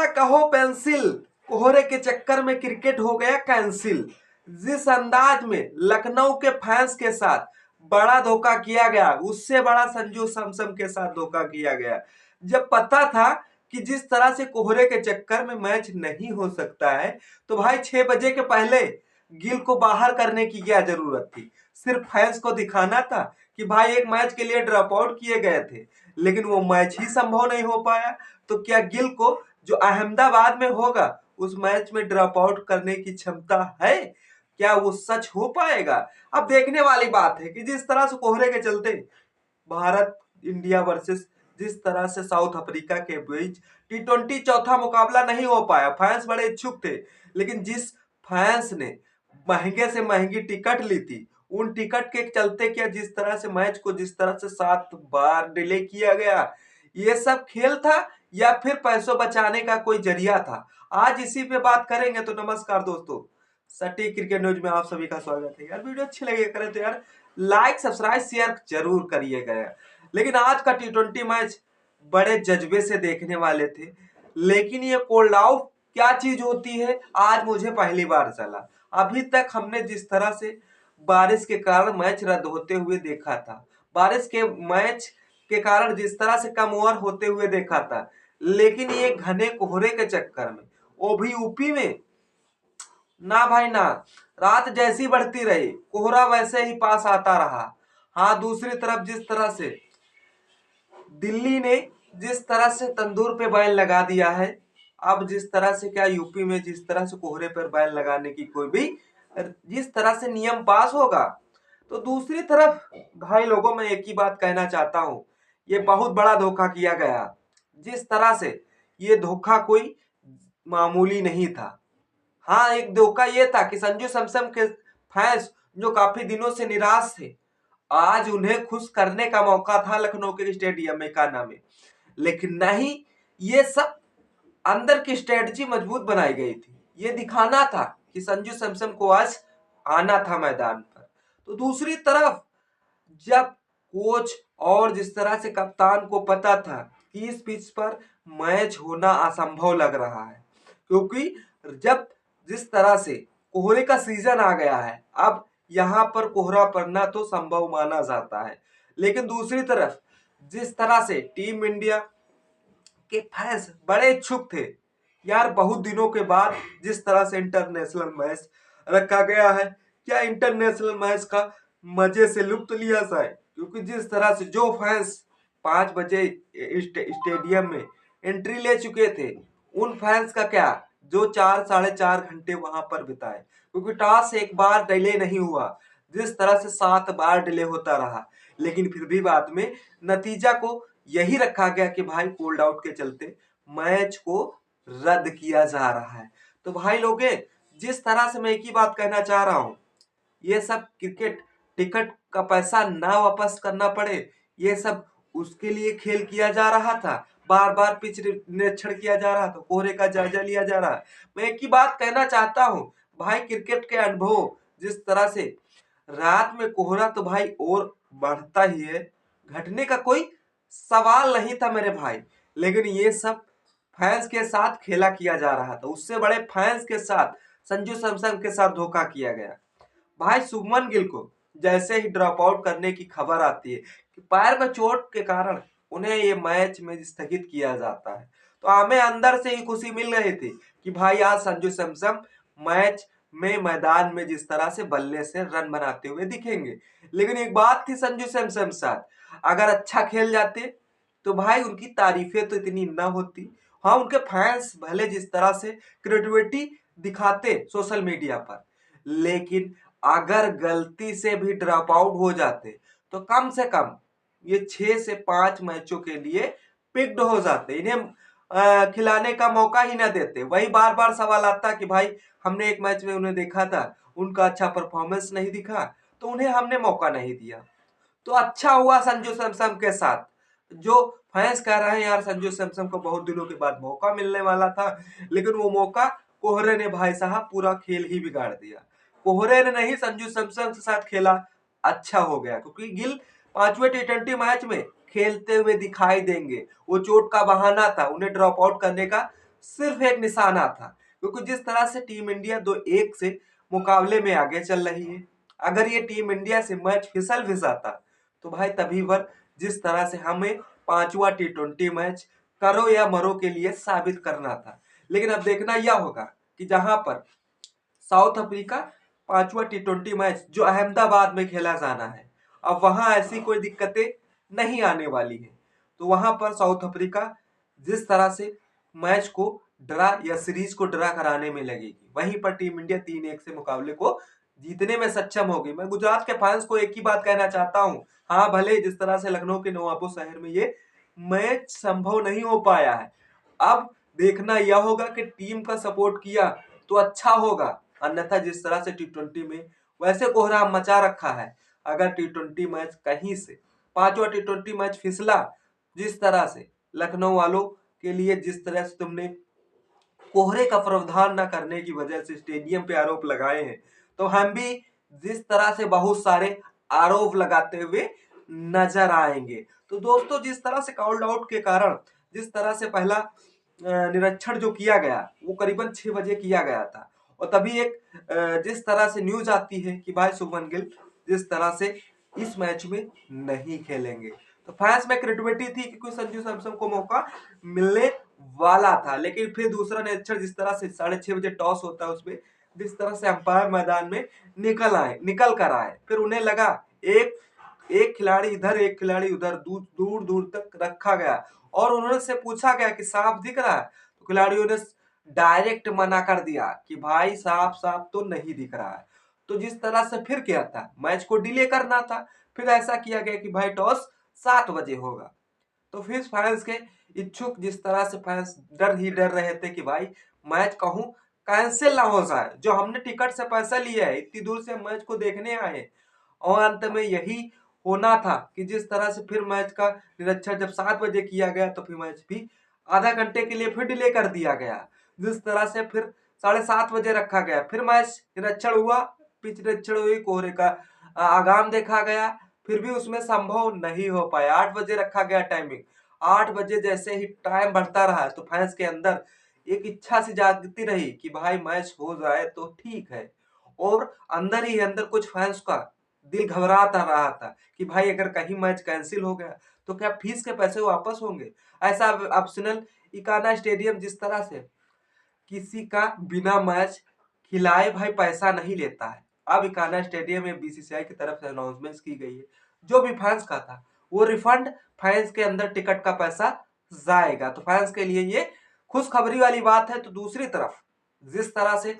कहो पेंसिल, कोहरे के चक्कर में क्रिकेट हो गया कैंसिल। जिस अंदाज में लखनऊ के फैंस के साथ बड़ा धोखा किया गया, उससे बड़ा संजू सैमसन के साथ धोखा किया गया। जब पता था कि जिस तरह से कोहरे के चक्कर में मैच नहीं हो सकता है, तो भाई 6 बजे के पहले गिल को बाहर करने की क्या जरूरत थी। सिर्फ फैंस को दिखाना था कि भाई एक मैच के लिए ड्रॉप आउट किए गए थे, लेकिन वो मैच ही संभव नहीं हो पाया। तो क्या गिल को जो अहमदाबाद में होगा उस मैच में ड्रॉप आउट करने की क्षमता है? क्या वो सच हो पाएगा? अब देखने वाली बात है कि जिस तरह से कोहरे के चलते भारत इंडिया वर्सेस जिस तरह से साउथ अफ्रीका के बीच T20 चौथा मुकाबला नहीं हो पाया। फैंस बड़े इच्छुक थे, लेकिन जिस फैंस ने महंगे से महंगी टिकट ली थी, उन टिकट के चलते क्या जिस तरह से मैच को जिस तरह से 7 बार डिले किया गया, ये सब खेल था या फिर पैसों बचाने का कोई जरिया था? आज इसी पे बात करेंगे। तो नमस्कार दोस्तों, सटीक क्रिकेट न्यूज में आप सभी का स्वागत है। यार वीडियो अच्छी लगे करे तो यार लाइक सब्सक्राइब शेयर जरूर करिएगा यार। लेकिन आज का T20 मैच बड़े जज्बे से देखने वाले थे, लेकिन ये कोल्ड आउट क्या चीज होती है आज मुझे पहली बार चला। अभी तक हमने जिस तरह से बारिश के कारण मैच रद्द होते हुए देखा था, बारिश के मैच के कारण जिस तरह से कम ओवर होते हुए देखा था, लेकिन ये घने कोहरे के चक्कर में, वो भी यूपी में, ना भाई ना, रात जैसी बढ़ती रही कोहरा वैसे ही पास आता रहा। हाँ, दूसरी तरफ जिस तरह से दिल्ली ने जिस तरह से तंदूर पे बैन लगा दिया है, अब जिस तरह से क्या यूपी में जिस तरह से कोहरे पर बैन लगाने की कोई भी जिस तरह से नियम पास होगा, तो दूसरी तरफ भाई लोगों में एक ही बात कहना चाहता हूं, ये बहुत बड़ा धोखा किया गया। जिस तरह से ये धोखा कोई मामूली नहीं था। हाँ, एक धोखा ये था कि संजू सैमसन के फैंस जो काफी दिनों से निराश थे, आज उन्हें खुश करने का मौका था लखनऊ के स्टेडियम में कान्हा में। लेकिन नहीं, ये सब अंदर की स्ट्रेटजी मजबूत बनाई गई थी। ये दिखाना था कि संजू सैमसन को आज आना था मैदान पर। तो दूसरी तरफ जब कोच और जिस तरह से कप्तान को पता था कि इस पिच पर मैच होना असंभव लग रहा है, क्योंकि जब जिस तरह से कोहरे का सीजन आ गया है, अब यहाँ पर कोहरा पड़ना तो संभव माना जाता है। लेकिन दूसरी तरफ जिस तरह से टीम इंडिया के फैंस बड़े इच्छुक थे यार, बहुत दिनों के बाद जिस तरह से इंटरनेशनल मैच रखा गया है, क्या इंटरनेशनल मैच का मजे से लुत्फ लिया जाए। क्योंकि जिस तरह से जो फैंस 5 बजे स्टेडियम में एंट्री ले चुके थे, उन फैंस का क्या जो 4 साढ़े 4 घंटे वहां पर बिताए, क्योंकि टॉस एक बार डिले नहीं हुआ, जिस तरह से 7 बार डिले होता रहा, लेकिन फिर भी बाद में नतीजा को यही रखा गया कि भाई कोल्ड आउट के चलते मैच को रद्द किया जा रहा है। तो भाई लोगे, जिस तरह से मैं एक ही बात कहना चाह रहा हूं, ये सब क्रिकेट टिकट का पैसा ना वापस करना पड़े, ये सब उसके लिए खेल किया जा रहा था। बार बार पिच निरीक्षण किया जा रहा था, कोहरे का जायजा लिया जा रहा है। मैं एक ही बात कहना चाहता हूं, भाई क्रिकेट के अनुभव जिस तरह से रात में कोहरा तो भाई और बढ़ता ही है, घटने का कोई सवाल नहीं था मेरे भाई। लेकिन ये सब फैंस के साथ खेला किया जा रहा था, उससे बड़े फैंस के साथ संजू सैमसन के साथ धोखा किया गया। भाई शुभमन गिल को जैसे ही ड्रॉप आउट करने की खबर आती है कि पैर में चोट के कारण उन्हें ये मैच में स्थगित किया जाता है, तो हमें अंदर से ही खुशी मिल रही थी कि भाई आज संजू सैमसन मैच में मैदान में जिस तरह से बल्ले से रन बनाते हुए दिखेंगे। लेकिन एक बात थी संजू सैमसन साथ, अगर अच्छा खेल जाते तो भाई उनकी तारीफें तो इतनी ना होती। हाँ, उनके फैंस भले जिस तरह से क्रिएटिविटी दिखाते सोशल मीडिया पर, लेकिन अगर गलती से भी ड्रॉप आउट हो जाते तो कम से कम ये 6 से 5 मैचों के लिए पिक्ड हो जाते, इन्हें खिलाने का मौका ही ना देते। वही बार बार सवाल आता कि भाई हमने एक मैच में उन्हें देखा था, उनका अच्छा परफॉर्मेंस नहीं दिखा, तो उन्हें हमने मौका नहीं दिया। तो अच्छा हुआ संजू सैमसन के साथ, जो फैंस कह रहे हैं यार संजू सैमसन को बहुत दिनों के बाद मौका मिलने वाला था, लेकिन वो मौका कोहरे ने भाई साहब पूरा खेल ही बिगाड़ दिया। कोहरे ने नहीं, संजू सैमसन के साथ खेला अच्छा हो गया, क्योंकि गिल 5वें T20 मैच में खेलते हुए दिखाई देंगे। वो चोट का बहाना था, उन्हें ड्रॉप आउट करने का सिर्फ एक निशाना था, क्योंकि जिस तरह से टीम इंडिया 2-1 से मुकाबले में आगे चल रही है, अगर ये टीम इंडिया से मैच फिसलता तो भाई तभी पर जिस तरह से हमें 5वां T20 मैच करो या मरो के लिए साबित करना था। लेकिन अब देखना यह होगा कि जहां पर साउथ अफ्रीका 5वां T20 मैच जो अहमदाबाद में खेला जाना है, अब वहां ऐसी कोई दिक्कतें नहीं आने वाली है। तो वहां पर साउथ अफ्रीका जिस तरह से मैच को ड्रा या सीरीज को ड्रा कराने में लगेगी, वहीं पर टीम इंडिया 3-1 से मुकाबले को जीतने में सक्षम होगी। मैं गुजरात के फैंस को एक ही बात कहना चाहता हूं, हाँ भले जिस तरह से लखनऊ के नवाबों शहर में ये मैच संभव नहीं हो पाया है, अब देखना यह होगा कि टीम का सपोर्ट किया तो अच्छा होगा, अन्यथा जिस तरह से T20 में वैसे कोहराम मचा रखा है, अगर T20 मैच कहीं से 5वां T20 मैच फिसला, जिस तरह से लखनऊ वालों के लिए जिस तरह से तुमने कोहरे का प्रावधान न करने की वजह से स्टेडियम पे आरोप लगाए हैं, तो हम भी जिस तरह से बहुत सारे आरोप लगाते हुए नजर आएंगे। तो दोस्तों जिस तरह से कॉल्ड आउट के कारण जिस तरह से पहला निरीक्षण जो किया गया वो करीबन 6 बजे किया गया था, और तभी एक जिस तरह से न्यूज आती है कि भाई शुभमन गिल जिस तरह से इस मैच में नहीं खेलेंगे, तो फैंस में क्रिएटिविटी थी क्योंकि संजू सैमसन को मौका मिलने वाला था। लेकिन फिर दूसरा निरीक्षण जिस तरह से 6:30 बजे टॉस होता है उसमें जिस तरह से अंपायर मैदान में निकल कर आए, फिर उन्हें लगा एक एक खिलाड़ी इधर एक खिलाड़ी उधर दूर दूर तक रखा गया, और उन्होंने से पूछा गया कि साफ दिख रहा है, तो खिलाड़ियों ने डायरेक्ट मना कर दिया कि भाई साफ साफ तो नहीं दिख रहा है। तो जिस तरह से फिर क्या था, मैच को डिले करना था, फिर ऐसा किया गया कि भाई टॉस 7 बजे होगा। तो फिर फैंस के इच्छुक जिस तरह से फैंस डर रहे थे कि भाई मैच कहूं कैंसिल ना हो जाए, जो हमने टिकट से पैसा लिया है, इतनी दूर से मैच को देखने आए, और अंत में यही होना था कि जिस तरह से फिर मैच का निरीक्षण जब 7 बजे किया गया तो फिर मैच भी आधा घंटे के लिए फिर डिले कर दिया गया, जिस तरह से फिर 7:30 बजे रखा गया, फिर मैच निरीक्षण हुआ, पिच निरीक्षण हुई, कोहरे का आगाम देखा गया, फिर भी उसमें संभव नहीं हो पाया। 8 बजे रखा गया टाइमिंग, 8 बजे जैसे ही टाइम बढ़ता रहा तो फैंस के अंदर एक इच्छा सी जागती रही कि भाई मैच हो जाए तो ठीक है, और अंदर ही अंदर कुछ फैंस का दिल घबराता रहा था कि भाई अगर कहीं मैच कैंसिल हो गया तो क्या फीस के पैसे वापस होंगे। ऐसा ऑप्शनल इकाना स्टेडियम जिस तरह से किसी का बिना मैच खिलाए भाई पैसा नहीं लेता है, अब इकाना स्टेडियम में बीसीसीआई की तरफ से अनाउंसमेंट की गई है, जो भी फैंस का था वो रिफंड फैंस के अंदर टिकट का पैसा जाएगा। तो फैंस के लिए ये खुशखबरी वाली बात है। तो दूसरी तरफ जिस तरह से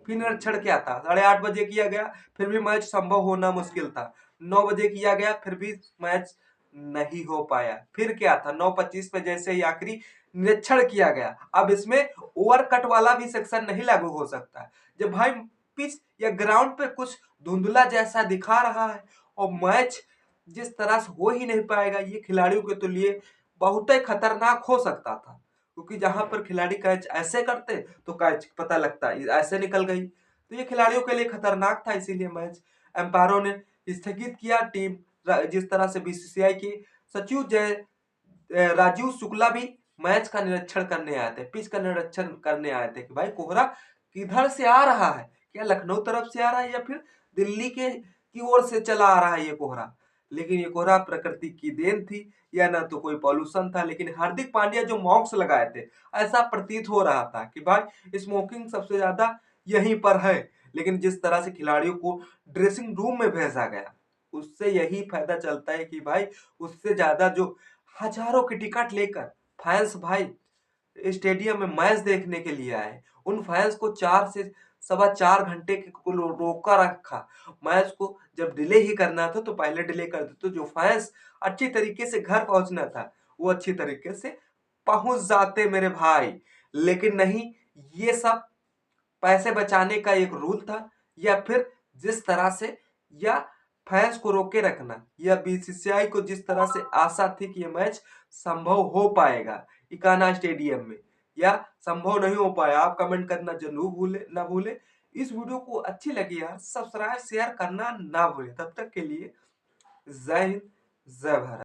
फिर निरीक्षण क्या था, 8:30 बजे किया गया, फिर भी मैच संभव होना मुश्किल था, 9 बजे किया गया, फिर भी मैच नहीं हो पाया, फिर क्या था 9:25 पे जैसे ही आखिरी निरीक्षण किया गया, अब इसमें ओवर कट वाला भी सेक्शन नहीं लागू हो सकता। जब भाई पिच या ग्राउंड पे कुछ धुंधला जैसा दिखा रहा है और मैच जिस तरह से हो ही नहीं पाएगा, ये खिलाड़ियों के तो लिए बहुत ही खतरनाक हो सकता था, क्योंकि जहां पर खिलाड़ी कैच ऐसे करते तो कैच पता लगता ऐसे निकल गई, तो ये खिलाड़ियों के लिए खतरनाक था, इसीलिए मैच एम्पायरों ने स्थगित किया। टीम जिस तरह से बीसीसीआई के सचिव राजीव शुक्ला भी मैच का निरीक्षण करने आए थे, पिच का निरीक्षण करने आए थे कि भाई कोहरा किधर से आ रहा है, क्या लखनऊ तरफ से आ रहा है या फिर दिल्ली के की ओर से चला आ रहा है ये कोहरा। लेकिन ये कोहरा प्रकृति की देन थी या ना तो कोई पॉल्यूशन था, लेकिन हार्दिक पांड्या जो मॉक्स लगाए थे ऐसा प्रतीत हो रहा था कि भाई स्मोकिंग सबसे ज्यादा यहीं पर है। लेकिन जिस तरह से खिलाड़ियों को ड्रेसिंग रूम में भेजा गया, उससे यही फायदा चलता है कि भाई उससे ज्यादा जो हजारों की टिकट लेकर फैंस भाई स्टेडियम में मैच देखने के लिए आए, उन फैंस को 4 से 4.25 घंटे को रोका रखा। मैच को जब डिले ही करना था तो पहले डिले कर दे, तो जो फैंस अच्छी तरीके से घर पहुंचना था वो अच्छी तरीके से पहुंच जाते मेरे भाई। लेकिन नहीं, ये सब पैसे बचाने का एक रूल था, या फिर जिस तरह से या फैंस को रोके रखना, या बीसीसीआई को जिस तरह से आशा थी कि ये मैच संभव हो पाएगा इकाना स्टेडियम में, या संभव नहीं हो पाया। आप कमेंट करना जरूर ना भूले। इस वीडियो को अच्छी लगी यार, सब्सक्राइब शेयर करना ना भूले। तब तक के लिए जय हिंद, जय भारत।